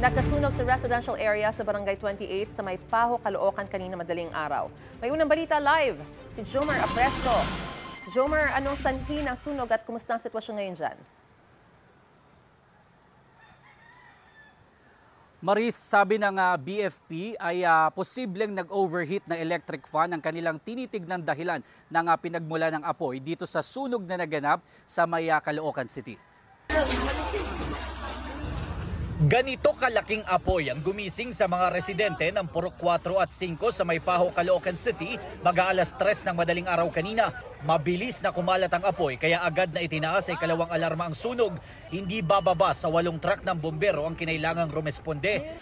Nagkasunog sa residential area sa Barangay 28 sa May Paho, Caloocan kanina madaling araw. May unang balita live, si Jomer Apresto. Jomer, anong sanhi ng sunog at kumusta ang sitwasyon ngayon dyan? Maris, sabi ng BFP ay posibleng nag-overheat na electric fan ang kanilang tinitignan dahilan ng pinagmula ng apoy dito sa sunog na naganap sa may Caloocan City. Ganito kalaking apoy ang gumising sa mga residente ng Purok 4 at 5 sa May Paho, Caloocan City mag-aalas 3 ng madaling araw kanina. Mabilis na kumalat ang apoy kaya agad na itinaas ay kalawang alarma ang sunog. Hindi bababa sa 8 truck ng bombero ang kinailangang rumesponde.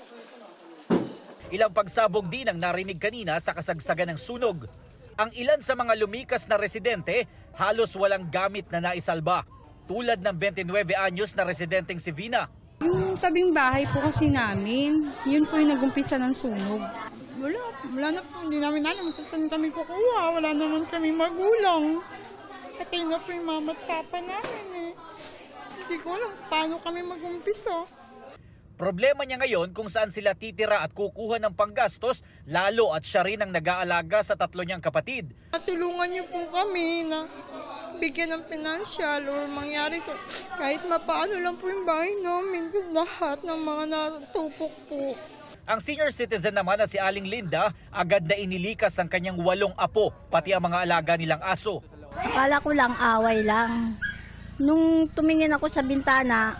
Ilang pagsabog din ang narinig kanina sa kasagsagan ng sunog. Ang ilan sa mga lumikas na residente halos walang gamit na naisalba. Tulad ng 29 anyos na residenteng si Vina. Yung tabing bahay po kasi namin, yun po yung nag-umpisa ng sunog. Wala na po, hindi namin alam kung saan kami kukuha. Wala naman kami magulang. Patay na po yung mama at papa namin eh. Hindi ko alam paano kami mag-umpisa. Problema niya ngayon kung saan sila titira at kukuha ng panggastos, lalo at siya rin ang nag-aalaga sa 3 niyang kapatid. Tulungan niyo po kami na bigyan ng financial or mangyari kahit mapaano lang po yung bahay namin kung lahat ng mga natupok po. Ang senior citizen naman na si Aling Linda, agad na inilikas ang kanyang 8 apo, pati ang mga alaga nilang aso. Akala ko lang away lang. Nung tumingin ako sa bintana,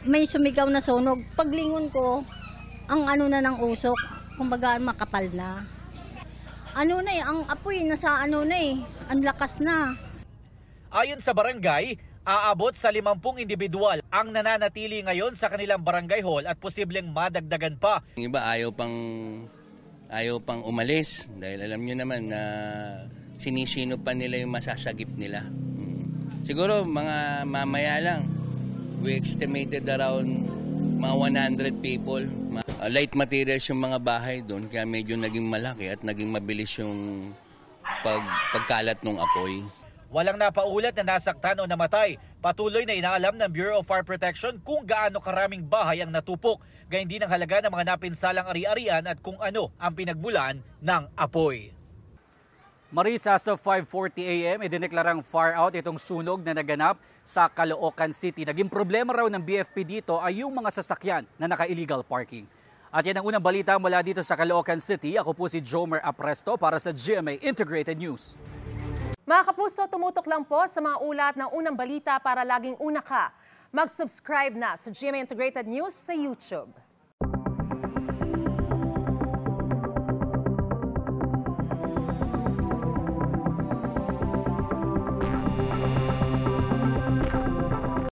may sumigaw na sunog. Paglingon ko, ang ano na ng usok, kumbaga makapal na. Ano na ang apoy nasa ano na ang lakas na. Ayon sa barangay, aabot sa 50 individual ang nananatili ngayon sa kanilang barangay hall at posibleng madagdagan pa. Yung iba ayaw pang umalis dahil alam nyo naman na sinisino pa nila yung masasagip nila. Siguro mga mamaya lang, we estimated around mga 100 people. Light materials yung mga bahay doon kaya medyo naging malaki at naging mabilis yung pagkalat ng apoy. Walang napaulat na nasaktan o namatay. Patuloy na inaalam ng Bureau of Fire Protection kung gaano karaming bahay ang natupok. Gayun din ang halaga ng mga napinsalang ari-arian at kung ano ang pinagmulan ng apoy. Marisa, sa 5:40 a.m. idineklarang far out itong sunog na naganap sa Caloocan City. Naging problema raw ng BFP dito ay yung mga sasakyan na naka-illegal parking. At yan ang unang balita mula dito sa Caloocan City. Ako po si Jomer Apresto para sa GMA Integrated News. Mga kapuso, tumutok lang po sa mga ulat ng unang balita para laging una ka. Mag-subscribe na sa GMA Integrated News sa YouTube.